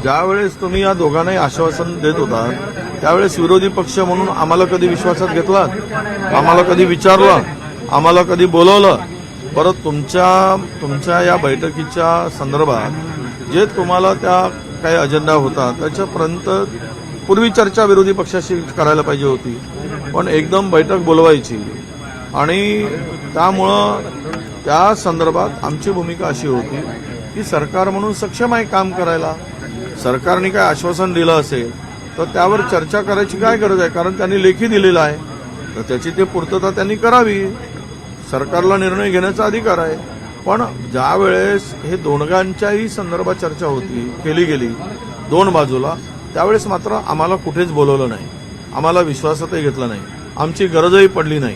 ज्यावेळेस तुम्ही या दोघांनाही आश्वासन देत होता त्यावेळेस विरोधी पक्ष म्हणून आम्हाला कधी विश्वासात घेतलात, आम्हाला कधी विचारलं, आम्हाला कधी बोलवलं? परत तुमच्या या बैठकीच्या संदर्भात जे तुम्हाला त्या काही अजेंडा होता त्याच्यापर्यंत पूर्वी चर्चा विरोधी पक्षाशी करायला पाहिजे होती, पण एकदम बैठक बोलवायची आणि त्यामुळं त्या संदर्भात आमची भूमिका अशी होती की सरकार म्हणून सक्षम आहे काम करायला. सरकारने काय आश्वासन दिलं असेल तर त्यावर चर्चा करायची काय गरज आहे, कारण त्यांनी लेखी दिलेलं आहे तर त्याची ते पूर्तता त्यांनी करावी. सरकारला निर्णय घेण्याचा अधिकार आहे. पण ज्यावेळेस हे दोघांच्याही संदर्भात चर्चा केली गेली दोन बाजूला, त्यावेळेस मात्र आम्हाला कुठेच बोलवलं नाही, आम्हाला विश्वासातही घेतलं नाही, आमची गरजही पडली नाही.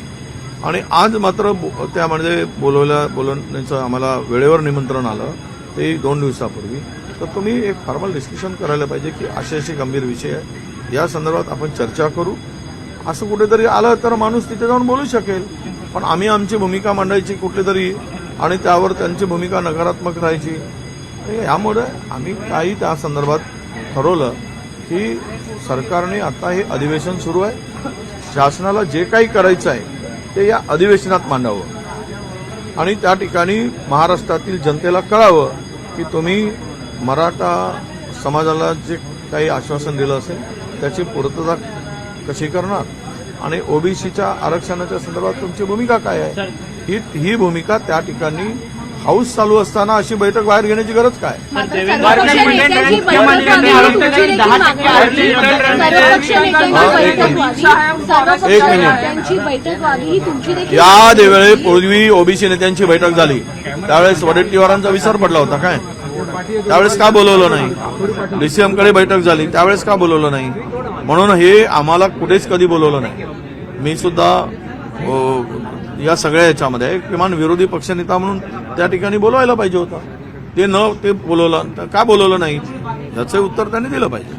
आणि आज मात्र त्यामध्ये बोलवण्याचं आम्हाला वेळेवर निमंत्रण आलं ते 2 दिवसापूर्वी. तर तुम्ही एक फॉर्मल डिस्कशन करायला पाहिजे की असे गंभीर विषय आहे, या संदर्भात आपण चर्चा करू. असं कुठेतरी आलं तर माणूस तिथे जाऊन बोलू शकेल, पण आम्ही आमची भूमिका मांडायची कुठेतरी आणि त्यावर त्यांची भूमिका नकारात्मक राहायची. यामुळे आम्ही काही त्या संदर्भात ठरवलं की सरकारने आता हे अधिवेशन सुरू आहे, शासनाला जे काही करायचं आहे ते या अधिवेशनात मांडावं आणि त्या ठिकाणी महाराष्ट्रातील जनतेला कळावं की तुम्ही मराठा समाजाला जे काही आश्वासन दिलं असेल त्याची पूर्तता कशी करणार आणि ओबीसीच्या आरक्षणाच्या संदर्भात तुमची भूमिका काय आहे. ही भूमिका त्या ठिकाणी हाऊस चालू असताना अशी बैठक बाहेर घेण्याची गरज काय. एक मिनिट, या वेळी पूर्वी ओबीसी नेत्यांची बैठक झाली त्यावेळेस वडेट्टीवारांचा विसर पडला होता काय? त्यावेळेस का बोलवलं नाही? डीसीएमकडे बैठक झाली त्यावेळेस का बोलवलं नाही? म्हणून हे आम्हाला कुठेच कधी बोलवलं नाही. मी सुद्धा या सगळ्या याच्यामध्ये किमान विरोधी पक्षनेता म्हणून त्या ठिकाणी बोलवायला पाहिजे होता. ते बोलवलं, का बोलवलं नाही याचं उत्तर त्यांनी दिलं पाहिजे.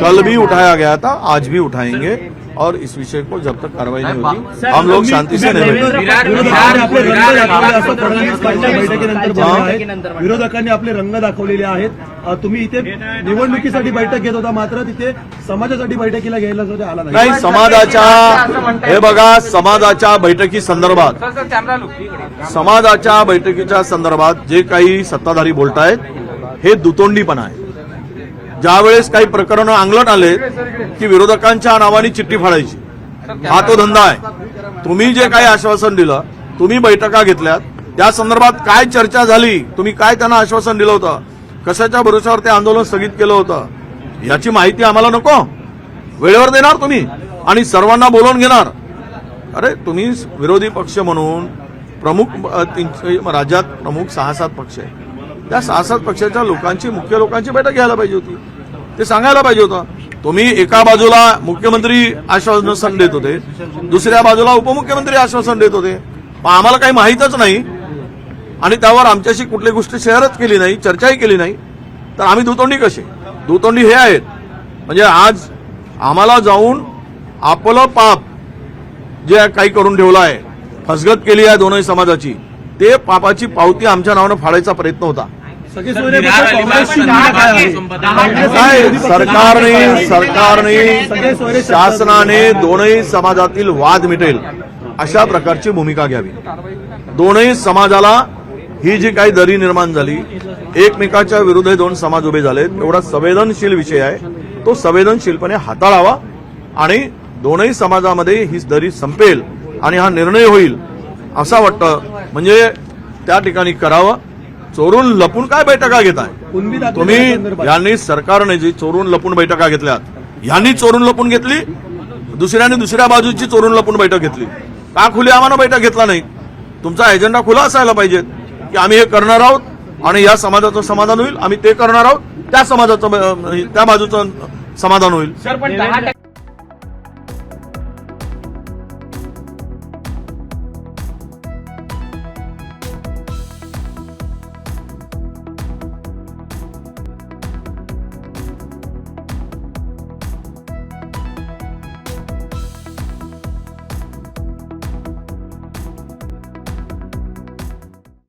कल भी उठाया गया था, आज भी उठाएंगे और इस विषय को जब तक कार्रवाई नहीं होगी हम लोग शांति से नहीं विरोधकांनी आपले रंग दाखवलेले आहेत. तुम्ही इथे निवडणुकीसाठी बैठक घेत होता मात्र तिथे समाजासाठी बैठकीला घ्यायला आला नाही. समाजाच्या हे बघा, समाजाच्या बैठकी संदर्भात, समाजाच्या बैठकीच्या संदर्भात जे काही सत्ताधारी बोलतायत हे दुतोंडीपणा आहे. ज्यावेळेस काही प्रकरण अंगलट आले की विरोधकांच्या नावाने चिठ्ठी फाडायची, हा तो धंदा आहे. तुम्ही जे काही आश्वासन दिलं, तुम्ही बैठका घेतल्यात, त्या संदर्भात काय चर्चा झाली, तुम्ही काय त्यांना आश्वासन दिलं होतं, कशाच्या भरोशावर ते आंदोलन स्थगित केलं होतं, याची माहिती आम्हाला नको? वेळेवर देणार तुम्ही आणि सर्वांना बोलवून घेणार? अरे तुम्ही विरोधी पक्ष म्हणून प्रमुख राज्यात प्रमुख 6-7 पक्ष आहे, त्या 6-7 पक्षाच्या मुख्य लोकांची बैठक घ्यायला पाहिजे होती, ते सांगायला पाहिजे होतं. तुम्ही एका बाजूला मुख्यमंत्री आश्वासन देत होते, दुसऱ्या बाजूला उपमुख्यमंत्री आश्वासन देत होते, पण आम्हाला काही माहीतच नाही आणि त्यावर आमच्याशी कुठली गोष्ट शेअरच केली नाही, चर्चाही केली नाही, तर आम्ही दुतोंडी कशी? दुतोंडी हे आहेत म्हणजे आज आम्हाला जाऊन आपलं पाप जे काही करून ठेवलं आहे, फसगत केली आहे दोनही समाजाची, ते पापाची पावती आमच्या नावानं फाडायचा प्रयत्न होता. सरकारने शासनाने दोनही समाजातील वाद मिटेल अशा प्रकारची भूमिका घ्यावी. दोनही समाजाला ही जी काही दरी निर्माण झाली, एकमेकाच्या विरुद्ध 2 समाज उभे झाले, एवढा संवेदनशील विषय आहे, तो संवेदनशीलपणे हाताळावा आणि दोनही समाजामध्ये ही दरी संपेल आणि हा निर्णय होईल असं वाटतं. म्हणजे त्या ठिकाणी करावं. चोरून लपून काय बैठका घेताय तुम्ही? यांनी सरकारने जी चोरून लपून बैठका घेतल्यात, यांनी चोरून लपून घेतली, दुसऱ्याने दुसऱ्या बाजूची चोरून लपून बैठक घेतली. का खुली आम्हाला बैठक घेतला नाही? तुमचा एजेंडा खुला असायला पाहिजे की आम्ही हे करणार आहोत आणि या समाजाचं समाधान होईल, आम्ही ते करणार आहोत, त्या समाजाचं त्या बाजूचं समाधान होईल.